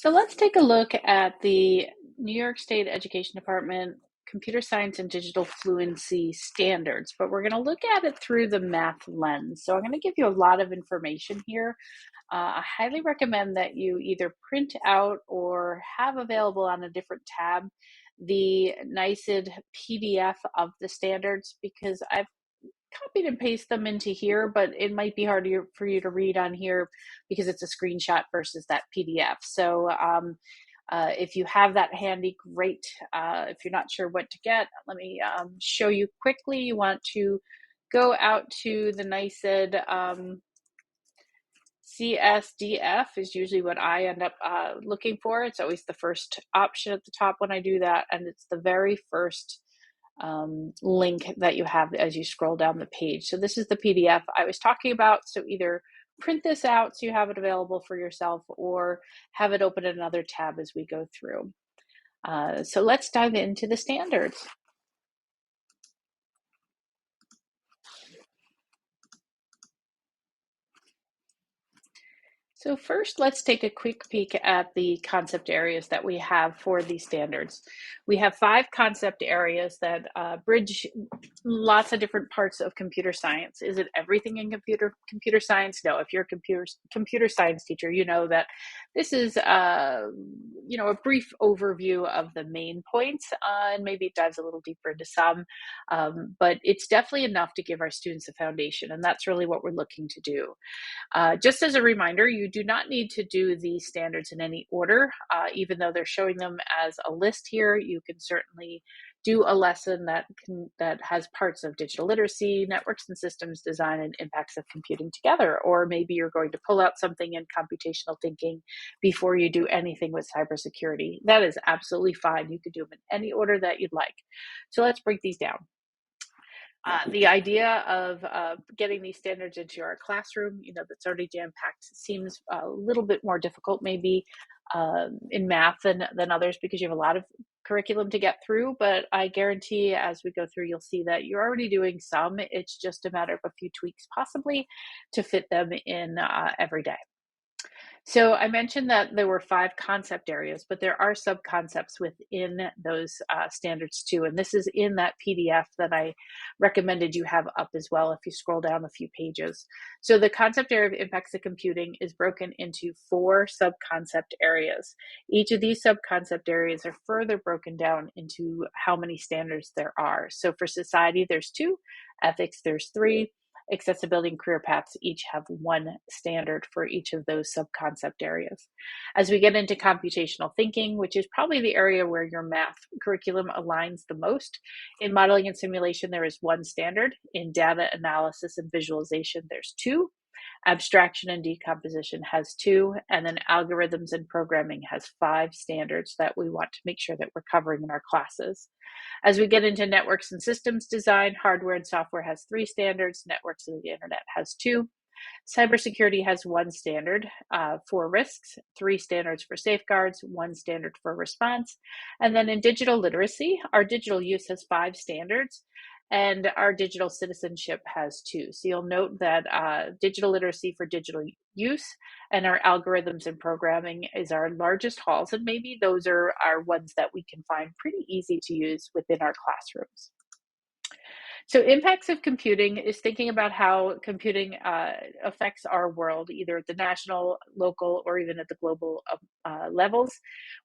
So let's take a look at the New York State Education Department Computer Science and Digital Fluency Standards, but we're going to look at it through the math lens. So I'm going to give you a lot of information here. I highly recommend that you either print out or have available on a different tab the NYSED PDF of the standards, because I've copied and paste them into here, but it might be harder for you to read on here because it's a screenshot versus that PDF. So if you have that handy, great. If you're not sure what to get, let me show you quickly. You want to go out to the NYSED CSDF is usually what I end up looking for. It's always the first option at the top when I do that, and it's the very first link that you have as you scroll down the page. So this is the PDF I was talking about. So either print this out so you have it available for yourself, or have it open in another tab as we go through. So let's dive into the standards. So first, let's take a quick peek at the concept areas that we have for these standards. We have 5 concept areas that bridge lots of different parts of computer science. Is it everything in computer science? No. If you're a computer science teacher, you know that this is a brief overview of the main points, and maybe it dives a little deeper into some, but it's definitely enough to give our students a foundation, and that's really what we're looking to do. Just as a reminder, you do not need to do these standards in any order. Even though they're showing them as a list here, you can certainly do a lesson that has parts of digital literacy, networks and systems design, and impacts of computing together. Or maybe you're going to pull out something in computational thinking before you do anything with cybersecurity. That is absolutely fine. You could do them in any order that you'd like. So let's break these down. The idea of getting these standards into our classroom, that's already jam-packed, seems a little bit more difficult maybe in math than others, because you have a lot of curriculum to get through. But I guarantee as we go through, you'll see that you're already doing some. It's just a matter of a few tweaks possibly to fit them in every day. So I mentioned that there were 5 concept areas, but there are sub-concepts within those standards too. And this is in that PDF that I recommended you have up as well if you scroll down a few pages. So the concept area of impacts of computing is broken into 4 sub-concept areas. Each of these sub-concept areas are further broken down into how many standards there are. So for society, there's 2, ethics, there's 3, accessibility and career paths each have 1 standard for each of those sub-concept areas. As we get into computational thinking, which is probably the area where your math curriculum aligns the most, in modeling and simulation, there is 1 standard. In data analysis and visualization, there's 2. Abstraction and decomposition has 2, and then algorithms and programming has 5 standards that we want to make sure that we're covering in our classes. As we get into networks and systems design, hardware and software has 3 standards, networks and the internet has 2. Cybersecurity has 1 standard for risks, 3 standards for safeguards, 1 standard for response. And then in digital literacy, our digital use has 5 standards, and our digital citizenship has 2. So you'll note that digital literacy for digital use and our algorithms and programming is our largest halls, and maybe those are ones that we can find pretty easy to use within our classrooms. So impacts of computing is thinking about how computing affects our world, either at the national, local, or even at the global levels.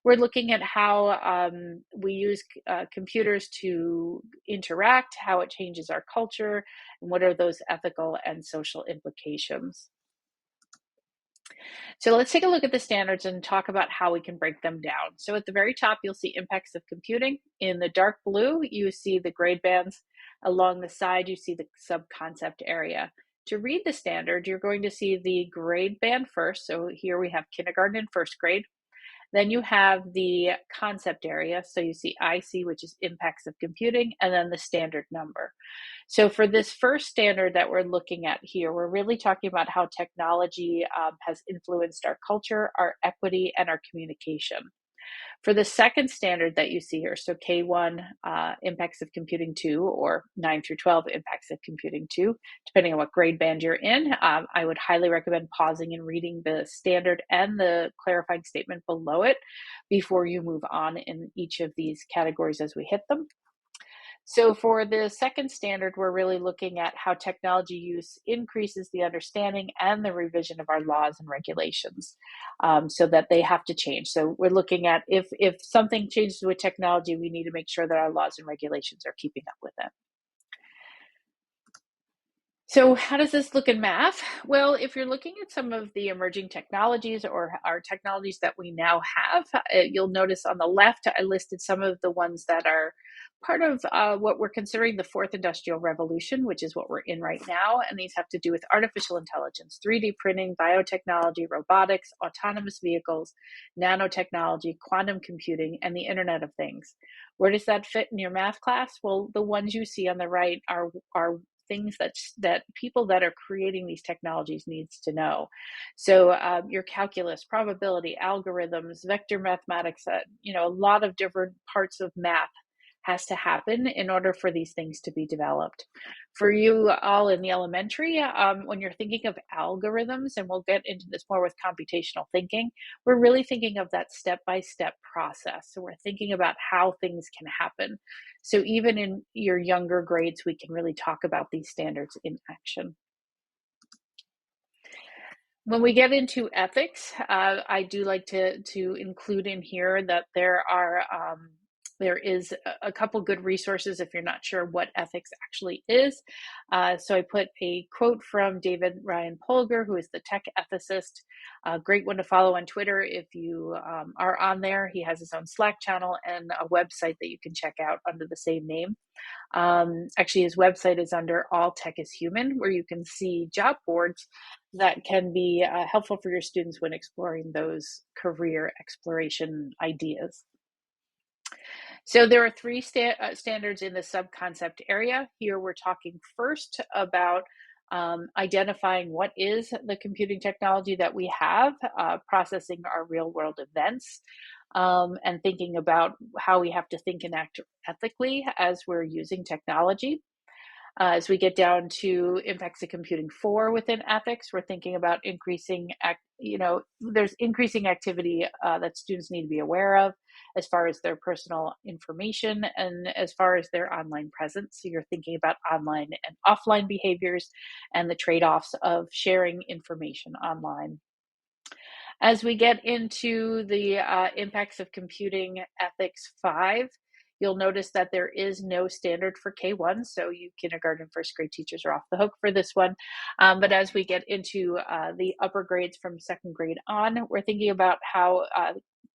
We're looking at how we use computers to interact, how it changes our culture, and what are those ethical and social implications. So let's take a look at the standards and talk about how we can break them down. So at the very top, you'll see impacts of computing. In the dark blue, you see the grade bands. Along the side, you see the sub-concept area. To read the standard, you're going to see the grade band first. So here we have kindergarten and first grade. Then you have the concept area. So you see IC, which is impacts of computing, and then the standard number. So for this first standard that we're looking at here, we're really talking about how technology has influenced our culture, our equity, and our communication. For the second standard that you see here, so K1 impacts of computing 2 or 9 through 12 impacts of computing 2, depending on what grade band you're in, I would highly recommend pausing and reading the standard and the clarifying statement below it before you move on in each of these categories as we hit them. So for the second standard, we're really looking at how technology use increases the understanding and the revision of our laws and regulations, so that they have to change. So we're looking at if something changes with technology, we need to make sure that our laws and regulations are keeping up with it. So how does this look in math? Well, if you're looking at some of the emerging technologies or our technologies that we now have, you'll notice on the left, I listed some of the ones that are part of what we're considering the fourth industrial revolution, which is what we're in right now. And these have to do with artificial intelligence, 3D printing, biotechnology, robotics, autonomous vehicles, nanotechnology, quantum computing, and the Internet of Things. Where does that fit in your math class? Well, the ones you see on the right are things that people that are creating these technologies needs to know. So your calculus, probability, algorithms, vector mathematics, a lot of different parts of math has to happen in order for these things to be developed. For you all in the elementary, when you're thinking of algorithms, and we'll get into this more with computational thinking, we're really thinking of that step-by-step process. So we're thinking about how things can happen. So even in your younger grades, we can really talk about these standards in action. When we get into ethics, I do like to include in here that there is a couple good resources if you're not sure what ethics actually is. So I put a quote from David Ryan Polgar, who is the tech ethicist. A great one to follow on Twitter if you are on there. He has his own Slack channel and a website that you can check out under the same name. Actually, his website is under All Tech is Human, where you can see job boards that can be helpful for your students when exploring those career exploration ideas. So there are three standards in the subconcept area. Here we're talking first about identifying what is the computing technology that we have, processing our real world events, and thinking about how we have to think and act ethically as we're using technology. As we get down to impacts of computing 4 within ethics, we're thinking about there's increasing activity that students need to be aware of as far as their personal information and as far as their online presence. So you're thinking about online and offline behaviors and the trade-offs of sharing information online. As we get into the impacts of computing ethics 5, you'll notice that there is no standard for K1, so you kindergarten and first grade teachers are off the hook for this one. But as we get into the upper grades from second grade on, we're thinking about how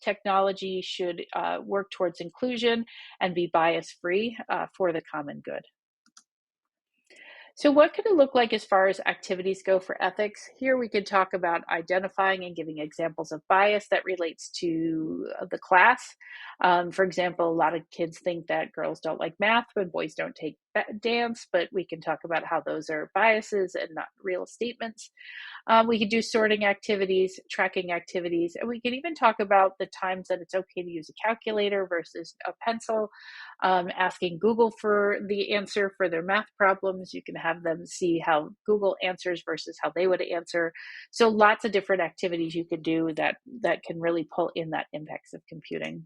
technology should work towards inclusion and be bias-free for the common good. So what could it look like as far as activities go for ethics? Here we could talk about identifying and giving examples of bias that relates to the class. For example, a lot of kids think that girls don't like math when boys don't take dance, but we can talk about how those are biases and not real statements. We could do sorting activities, tracking activities, and we can even talk about the times that it's okay to use a calculator versus a pencil, asking Google for the answer for their math problems. You can have them see how Google answers versus how they would answer. So lots of different activities you could do that can really pull in that impacts of computing.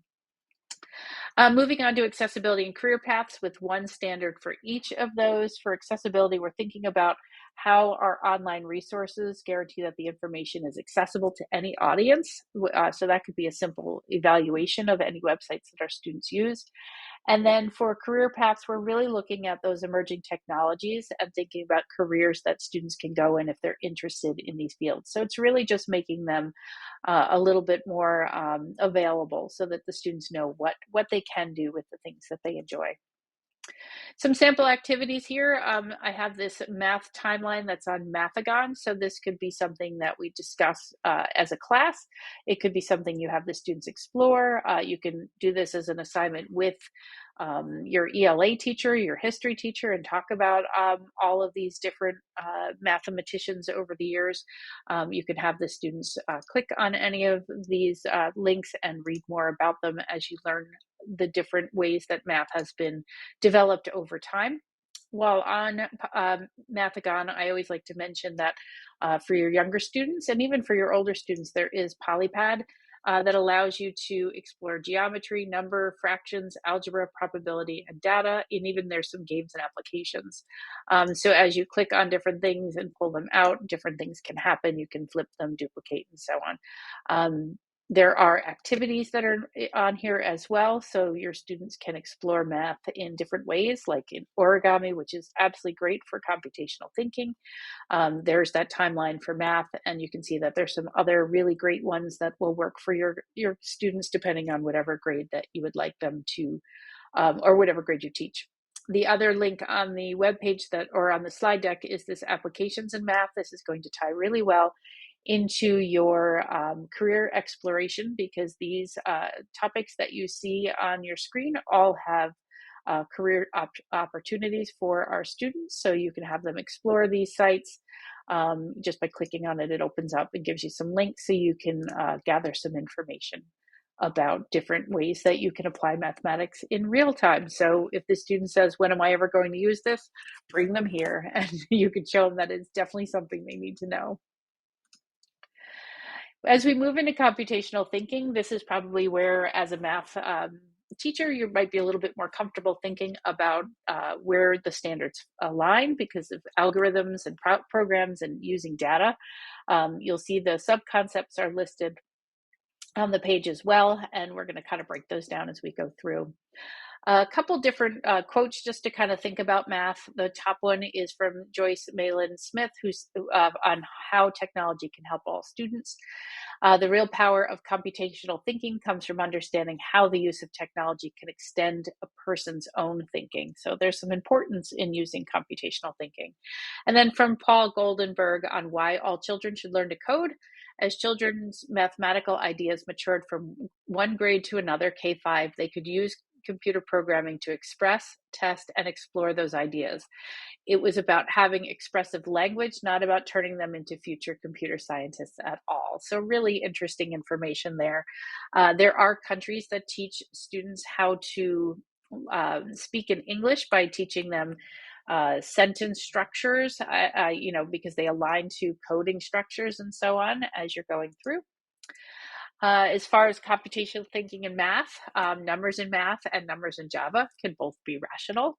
Moving on to accessibility and career paths with one standard for each of those. For accessibility, we're thinking about how our online resources guarantee that the information is accessible to any audience. So that could be a simple evaluation of any websites that our students use. And then for career paths, we're really looking at those emerging technologies and thinking about careers that students can go in if they're interested in these fields. So it's really just making them a little bit more available so that the students know what they can do with the things that they enjoy. Some sample activities here. I have this math timeline that's on Mathagon. So this could be something that we discuss as a class. It could be something you have the students explore. You can do this as an assignment with your ELA teacher, your history teacher, and talk about all of these different mathematicians over the years. You can have the students click on any of these links and read more about them as you learn the different ways that math has been developed over time. While on Mathagon, I always like to mention that for your younger students and even for your older students, there is Polypad that allows you to explore geometry, number, fractions, algebra, probability, and data, and even there's some games and applications. So as you click on different things and pull them out, different things can happen. You can flip them, duplicate, and so on. There are activities that are on here as well, so your students can explore math in different ways, like in origami, which is absolutely great for computational thinking. There's that timeline for math, and you can see that there's some other really great ones that will work for your students, depending on whatever grade that you would like them to, or whatever grade you teach. The other link on the webpage or on the slide deck is this applications in math. This is going to tie really well into your career exploration, because these topics that you see on your screen all have career opportunities for our students. So you can have them explore these sites. Just by clicking on it, it opens up and gives you some links so you can gather some information about different ways that you can apply mathematics in real time. So if the student says, when am I ever going to use this? Bring them here and you can show them that it's definitely something they need to know. As we move into computational thinking, this is probably where, as a math teacher, you might be a little bit more comfortable thinking about where the standards align because of algorithms and programs and using data. You'll see the sub-concepts are listed on the page as well, and we're going to kind of break those down as we go through. A couple different quotes just to kind of think about math. The top one is from Joyce Maylin Smith, who's on how technology can help all students. The real power of computational thinking comes from understanding how the use of technology can extend a person's own thinking. So there's some importance in using computational thinking. And then from Paul Goldenberg on why all children should learn to code. As children's mathematical ideas matured from one grade to another, K-5, they could use computer programming to express, test, and explore those ideas. It was about having expressive language, not about turning them into future computer scientists at all. So really interesting information there. There are countries that teach students how to speak in English by teaching them sentence structures, because they align to coding structures and so on as you're going through. As far as computational thinking in math, numbers in math and numbers in Java can both be rational.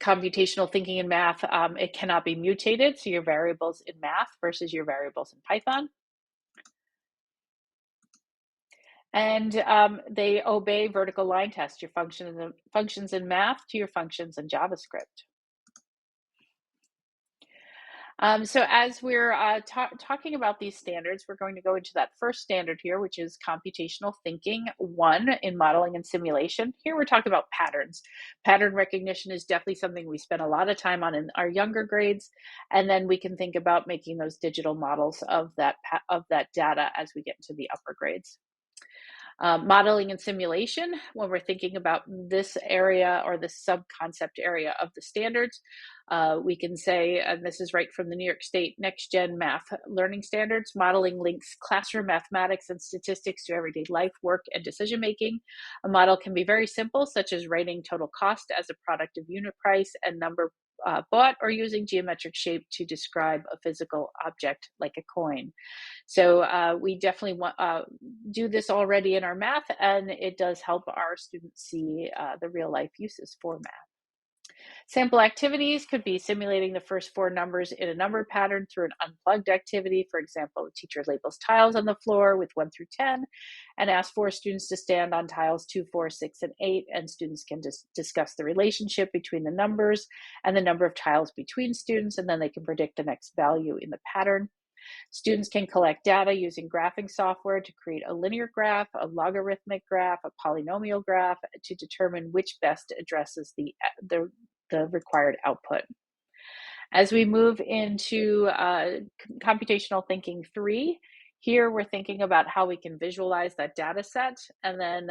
Computational thinking in math, it cannot be mutated. So your variables in math versus your variables in Python. And they obey vertical line tests, your functions in math to your functions in JavaScript. So as we're talking about these standards, we're going to go into that first standard here, which is Computational Thinking 1 in modeling and simulation. Here we're talking about patterns. Pattern recognition is definitely something we spend a lot of time on in our younger grades, and then we can think about making those digital models of that data as we get into the upper grades. Modeling and simulation, when we're thinking about this area or the sub-concept area of the standards, we can say, and this is right from the New York State Next Gen Math Learning Standards, modeling links classroom mathematics and statistics to everyday life, work, and decision making. A model can be very simple, such as writing total cost as a product of unit price and number bought, or using geometric shape to describe a physical object like a coin. So we definitely do this already in our math, and it does help our students see the real life uses for math. Sample activities could be simulating the first 4 numbers in a number pattern through an unplugged activity. For example, the teacher labels tiles on the floor with 1 through 10 and asks 4 students to stand on tiles 2, 4, 6, and 8, and students can discuss the relationship between the numbers and the number of tiles between students, and then they can predict the next value in the pattern. Students can collect data using graphing software to create a linear graph, a logarithmic graph, a polynomial graph to determine which best addresses the required output. As we move into computational thinking 3, here we're thinking about how we can visualize that data set. And then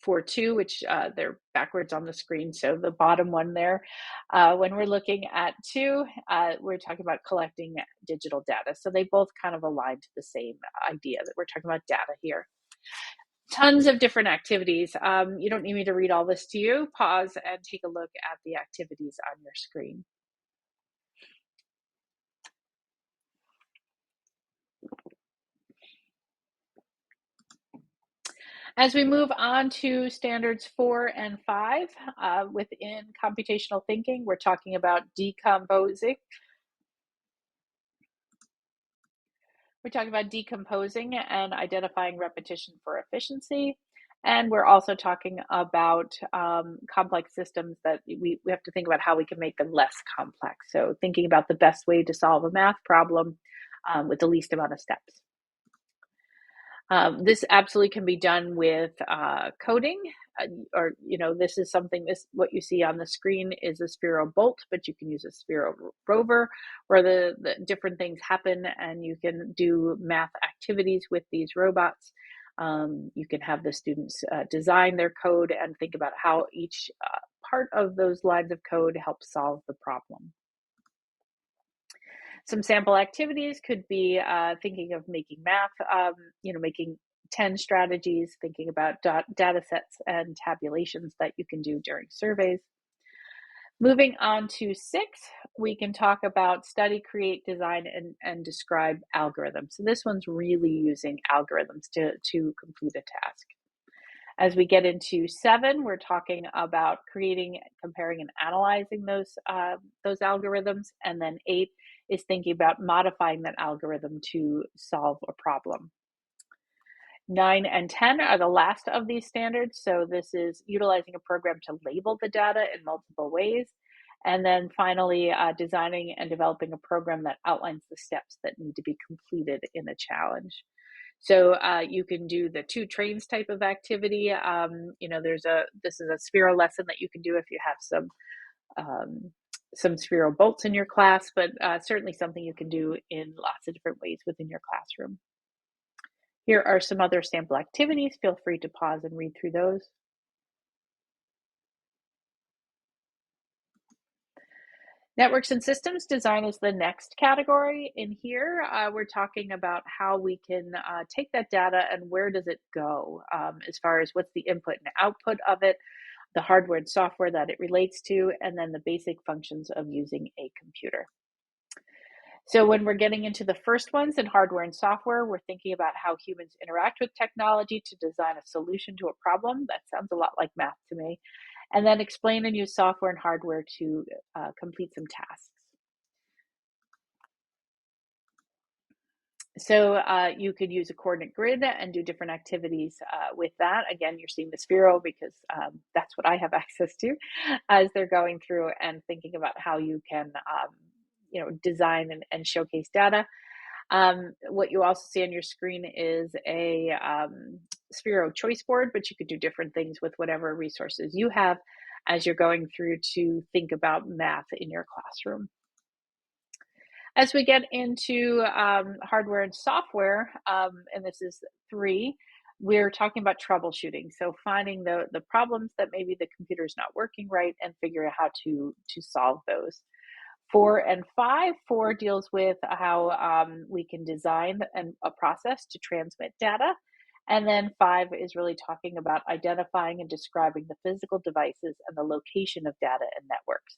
for 2, which they're backwards on the screen, so the bottom one there, when we're looking at 2, we're talking about collecting digital data. So they both kind of align to the same idea that we're talking about data here. Tons of different activities. You don't need me to read all this to you. Pause and take a look at the activities on your screen. As we move on to standards 4 and 5, within computational thinking, we're talking about decomposing. We're talking about decomposing and identifying repetition for efficiency. And we're also talking about complex systems that we have to think about how we can make them less complex. So thinking about the best way to solve a math problem with the least amount of steps. This absolutely can be done with coding, or this is something. What you see on the screen is a Sphero Bolt, but you can use a Sphero Rover, where the different things happen, and you can do math activities with these robots. You can have the students design their code and think about how each part of those lines of code helps solve the problem. Some sample activities could be thinking of making math, making 10 strategies, thinking about data sets and tabulations that you can do during surveys. Moving on to 6, we can talk about study, create, design, and describe algorithms. So this one's really using algorithms to complete a task. As we get into 7, we're talking about creating, comparing, and analyzing those algorithms. And then 8 is thinking about modifying that algorithm to solve a problem. 9 and 10 are the last of these standards. So this is utilizing a program to label the data in multiple ways. And then finally, designing and developing a program that outlines the steps that need to be completed in a challenge. So you can do the 2 trains type of activity. This is a Sphero lesson that you can do if you have some Sphero bolts in your class, but certainly something you can do in lots of different ways within your classroom. Here are some other sample activities. Feel free to pause and read through those. Networks and systems design is the next category. In here, we're talking about how we can take that data and where does it go, as far as what's the input and output of it, the hardware and software that it relates to, and then the basic functions of using a computer. So when we're getting into the first ones in hardware and software, we're thinking about how humans interact with technology to design a solution to a problem. That sounds a lot like math to me. And then explain and use software and hardware to complete some tasks. So you could use a coordinate grid and do different activities with that. Again, you're seeing the Sphero because that's what I have access to as they're going through and thinking about how you can design and showcase data. What you also see on your screen is a Sphero choice board, but you could do different things with whatever resources you have as you're going through to think about math in your classroom. As we get into hardware and software, and this is 3, we're talking about troubleshooting. So finding the problems that maybe the computer is not working right and figuring out how to solve those. 4 and 5, 4 deals with how we can design a process to transmit data. And then 5 is really talking about identifying and describing the physical devices and the location of data and networks.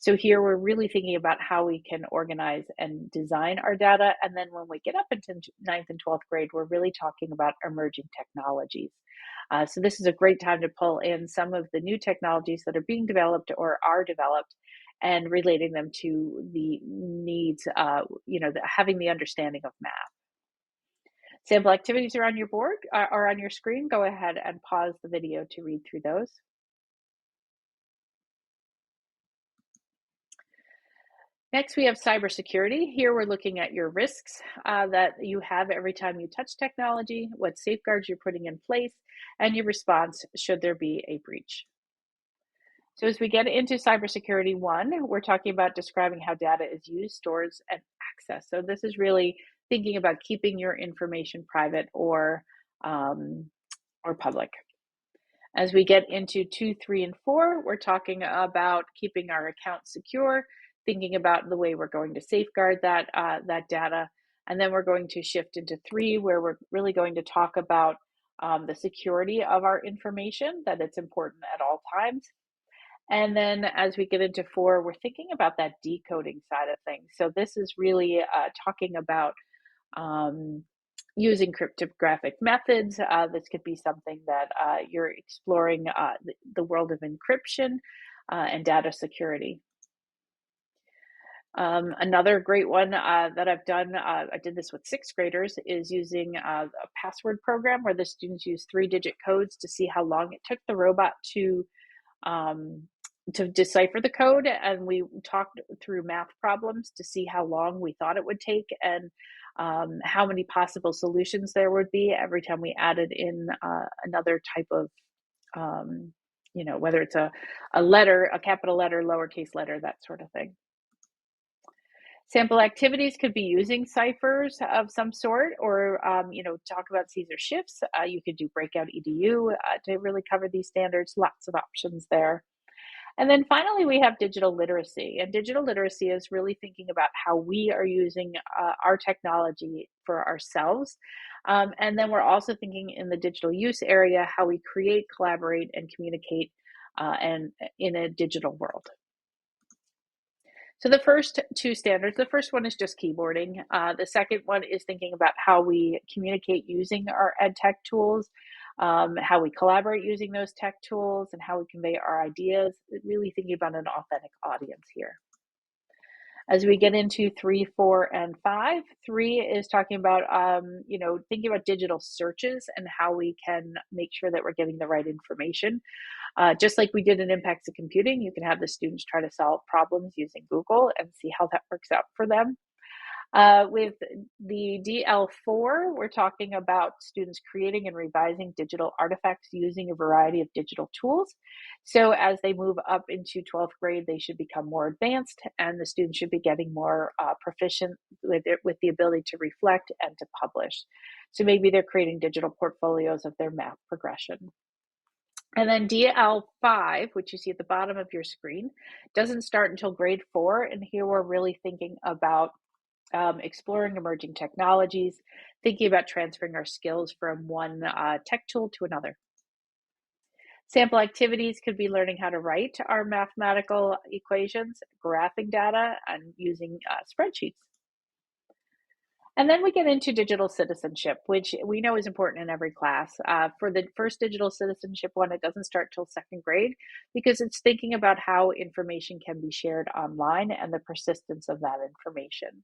So here we're really thinking about how we can organize and design our data. And then when we get up into 9th and 12th grade, we're really talking about emerging technologies. So this is a great time to pull in some of the new technologies that are being developed or are developed and relating them to the needs, having the understanding of math. Sample activities are on your board, are on your screen. Go ahead and pause the video to read through those. Next, we have cybersecurity. Here we're looking at your risks that you have every time you touch technology, what safeguards you're putting in place, and your response should there be a breach. So as we get into cybersecurity one, we're talking about describing how data is used, stores, and accessed. So this is really thinking about keeping your information private um, or public. As we get into 2, 3, and 4, we're talking about keeping our accounts secure, thinking about the way we're going to safeguard that data, and then we're going to shift into 3, where we're really going to talk about the security of our information, that it's important at all times. And then as we get into 4, we're thinking about that decoding side of things. So this is really talking about um, using cryptographic methods. This could be something that you're exploring the world of encryption and data security. Another great one that I've done, I did this with 6th graders, is using a password program where the students use 3-digit codes to see how long it took the robot um, to decipher the code, and we talked through math problems to see how long we thought it would take and how many possible solutions there would be every time we added in another type of, whether it's a letter, a capital letter, lowercase letter, that sort of thing. Sample activities could be using ciphers of some sort, or talk about Caesar shifts. You could do Breakout EDU to really cover these standards. Lots of options there. And then finally, we have digital literacy. And digital literacy is really thinking about how we are using our technology for ourselves. And then we're also thinking in the digital use area, how we create, collaborate, and communicate and in a digital world. So the first 2 standards, the first one is just keyboarding. The second one is thinking about how we communicate using our ed tech tools, how we collaborate using those tech tools, and how we convey our ideas, really thinking about an authentic audience here. As we get into 3, 4, and 5, 3 is talking about, thinking about digital searches and how we can make sure that we're getting the right information. Just like we did in Impacts of Computing, you can have the students try to solve problems using Google and see how that works out for them. With the DL4, we're talking about students creating and revising digital artifacts using a variety of digital tools. So as they move up into 12th grade, they should become more advanced, and the students should be getting more proficient with the ability to reflect and to publish. So maybe they're creating digital portfolios of their math progression. And then DL5, which you see at the bottom of your screen, doesn't start until grade 4. And here we're really thinking about exploring emerging technologies, thinking about transferring our skills from one tech tool to another. Sample activities could be learning how to write our mathematical equations, graphing data, and using spreadsheets. And then we get into digital citizenship, which we know is important in every class. For the first digital citizenship one, it doesn't start till 2nd grade because it's thinking about how information can be shared online and the persistence of that information.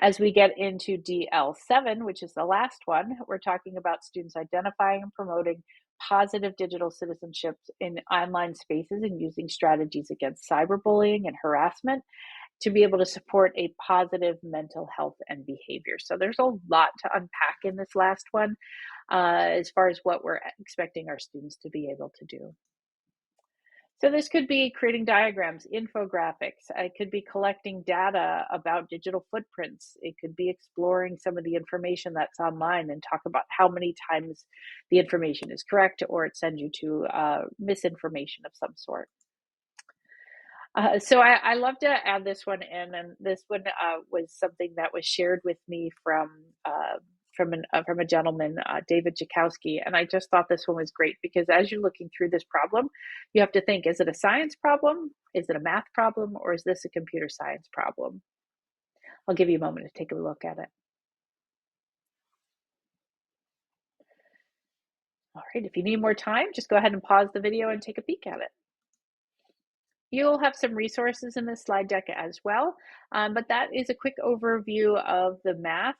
As we get into DL7, which is the last one, we're talking about students identifying and promoting positive digital citizenship in online spaces and using strategies against cyberbullying and harassment to be able to support a positive mental health and behavior. So there's a lot to unpack in this last one as far as what we're expecting our students to be able to do. So this could be creating diagrams, infographics. It could be collecting data about digital footprints. It could be exploring some of the information that's online and talk about how many times the information is correct or it sends you to misinformation of some sort. So I love to add this one in, and this one was something that was shared with me from a gentleman, David Jakowski, and I just thought this one was great because as you're looking through this problem, you have to think: is it a science problem? Is it a math problem? Or is this a computer science problem? I'll give you a moment to take a look at it. All right, if you need more time, just go ahead and pause the video and take a peek at it. You'll have some resources in this slide deck as well, but that is a quick overview of the math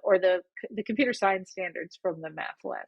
or the computer science standards from the Math Lens.